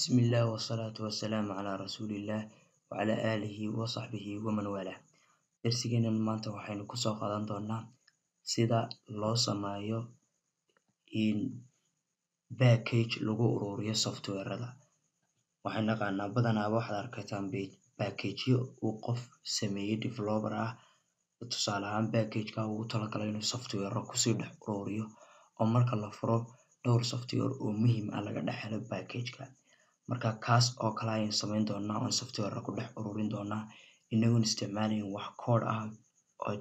بسم الله والصلاة والسلام على رسول الله وعلى آله وصحبه ومن والاه. درسigeenan maanta waxaynu kusoo qaadan doonaa sida loo sameeyo in package lagu ururiyo software-ada. Waxaan naqaanaa badanaa waxaad arkataan package-yo uu qof sameeyay developer ah. Tusaale ahaan package-ka uu talagalay inuu software kusii dhex ururiyo oo marka la furo dhowr software oo muhiim ah laga dhex helo package-ka. Marka kaas oo kale ayaan samayn doonaa oo software ku dhex ururin doonaa inagoon isticmaalayn wax code ah oo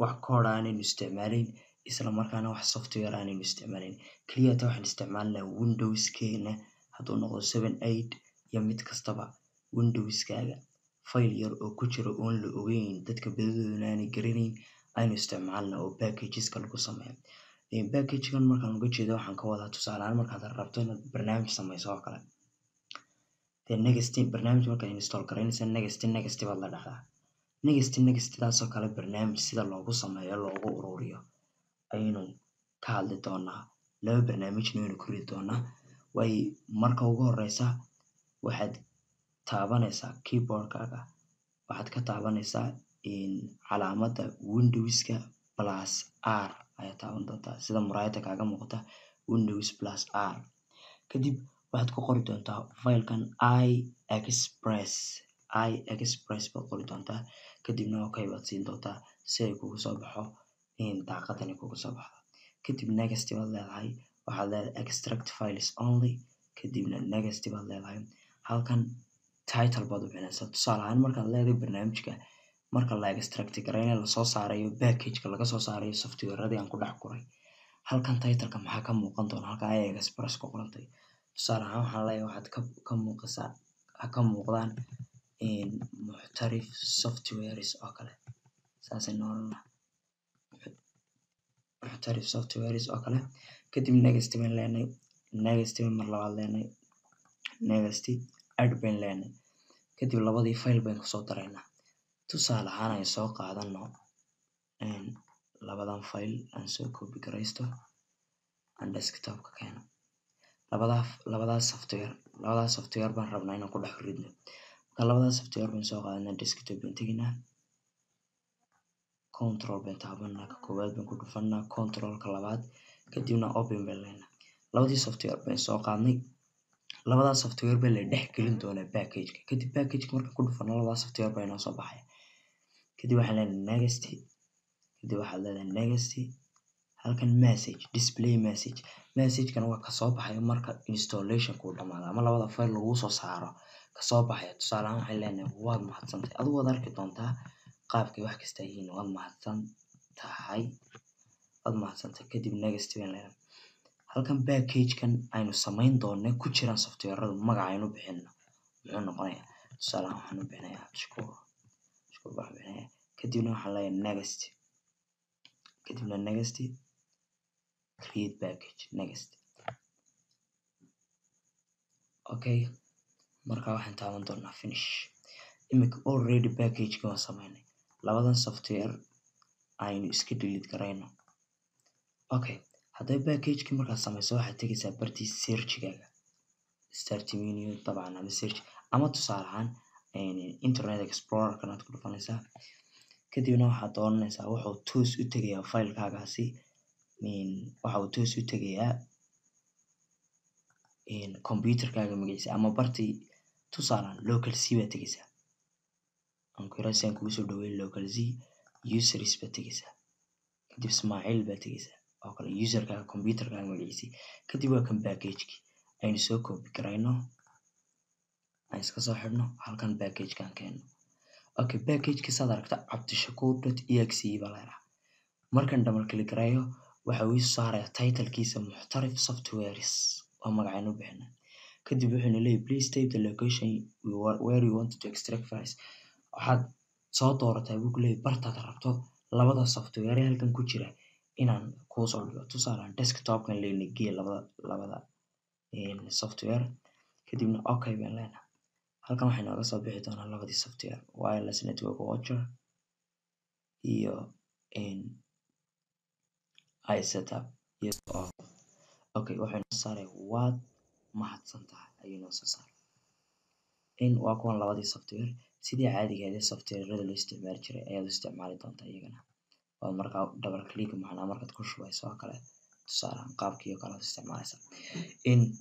wax code aanaynu isticmaalayn isla markaana wax software aanaynu isticmaalayn. Kaliya waxaan isticmaalnaa Windows-keena hadduu noqdo 7.8 iyo mid kastaba Windows-kaaga file yar oo ku jira oon la ogeyn dadka badadooduna aanay garanayn aynu isticmaalnaa oo packageska lagu sameeyo. Package-kan markaan uga jeedo waxaan ka wadaa tusaale ahaan markaad rabto inaad barnaamij samayso oo kale. Next barnaamij markaad install garaynayso next baad la dhahdaa. Next taasoo kale barnaamij sida loogu sameeyo loogu ururiyo ayaynu ka hadli doonaa. Laba barnaamijna waynu ku ridi doonaa. Marka ugu horeysa waxaad taabanaysaa keyboard-kaaga, waxaad ka taabanaysaa calaamadda Windows-ka plus R ayaad taaban doontaa sida muraayadda kaaga muuqata Windows plus R. Kadib waxaad ku qori doontaa file-kan iExpress baad qori doontaa. Kadibna okay baad siin doontaa si ay kugu soo baxo daaqadani kugu soo baxdo. Kadib next baad leedahay, waxaad leedahay extract files only. Kadibna next baad leedahay. Halkan title baad u bixinaysaa. Tusaale ahaan markaad leedahay barnaamijka marka la extract garaynayo lasoo saarayo package-ka laga soo saarayo software-adii aan ku dhex qoray. Halkan title-ka maxaa ka muuqan doona halka iExpress ku qorantay. Tusaale ahaan waxaan leeyahay waxaad ka muuqdaan muxtarif softwares oo kale. Saasaynu oranaa muxtarif softwares oo kale. Kadib next baan leenahay. Next mar labaad leenahay. Next add baan leenahay. Kadib labadii file baan ku soo daraynaa. Tusaale ahaan ay soo qaadano labadan file aan soo copy garaysto aan desktop-ka keeno. labadaas software baan rabnaa inaan ku dhex ridno. Marka labadaas software baan soo qaadanaa desktop baan teginaa. Control baan taabanaa ka koowaad baan ku dhufanaa control-ka labaad kadibna open baan leenahay. Labadii software baan soo qaadnay. Labadaas software baa la dhex gelin doonaa package-ka. Kadib package-ka markaan ku dhufano labadaas software baa inoo soo baxaya. Kadib waxaan leenahay next. Kadib waxaad leedahay next. Halkan message display message-kan waa ka soo baxaya marka installation-ku dhamaado ama labada file lagu soo saaro ka soo baxaya. Tusaale ahaan waxaan leenahay waad mahadsantahay. Adigu waad arki doontaa qaabkay wax kasta yihiin. Waad mahadsantahay. Kadib next baan leenahay. Halkan package-kan aynu samayn doono ku jiraan software-adu magac aynu bixino muxuu noqonayaa. Tusaale ahaan waxaan u bixinayaa Abdishakuur baan bixinayaa. Kadibna waxaan leeyahay next. Kadibna next create package next. Okay marka waxaan taaban doonaa finish. Imika already package-ka waan samaynay. Labadan software aynu iska delete garayno. Okay hadday package-ki markaad samayso waxaad tegaysaa bartii search-gaaga start menu dabcan ama search ama tusaale ahaan internet explorer-kan aad ku dhufanaysaa. Kadibna waxaad dooranaysaa wuxuu toos u tegayaa file-kaagaasi waxa uu toos u tegayaa computer-kaaga magaciisa ama bartii tusaale ahaan local c baad tegaysaa. aan kugu soo dhaweyn local c users baad tegaysaa. Kadib Ismaaciil baad tegaysaa oo kale user-kaaga computer-kaaga magaciisa. Kadib waa kan package-ki aynu soo copy garayno aan iska soo xidhno halkan package-kan keeno. Okay package-ki saad aragta abdishakuur.exe baa la yiraahdaa. Markaan double click garayo waxa uu soo saarayaa title-kiisa muxtarif softwares oo magac aynu bixinay. Kadib wuxuu leeyahay please type the location where you want to extract files. waxaad soo doorataa buu ku leeyahay bartaad rabto labada software halkan ku jira inaan kuu soo dhigo. Tusaale ahaan desktop-kan leenahay gee labada software. Kadibna okay baan leenahay. Halkan waxay nooga soo bixi doonaa labadii software wireless network watcher iyo iSetup. Okay waxaan saaray mahadsantahay ayuu noo soo saaray. waa kuwan labadii software sidii caadiga ahayd softwarada loo isticmaali jiray ayaad u isticmaali doontaa iyagana. waa markaa double click macnaha markaad ku shubayso oo kale tusaale qaabkii oo kale aad isticmaalaysaa.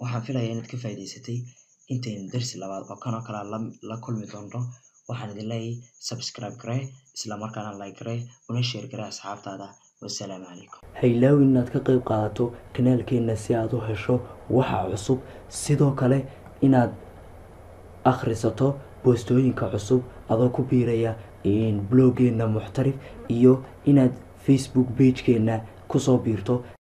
waxaan filayaa inaad ka faa'iidaysatay. intaynu darsi labaad oo kan oo kale la kulmi doonto waxaan idin leeyahay subscribe garee isla markaana like garee una share garee asxaabtaada. wassalaamu calaykum. ha ilaawin inaad ka qayb qaadato kanaalkeena si aad u hesho waxa cusub, sidoo kale inaad akhrisato boostooyinka cusub adoo ku biiraya bloggeena Muxtarif, iyo inaad Facebook pagekeena kusoo biirto.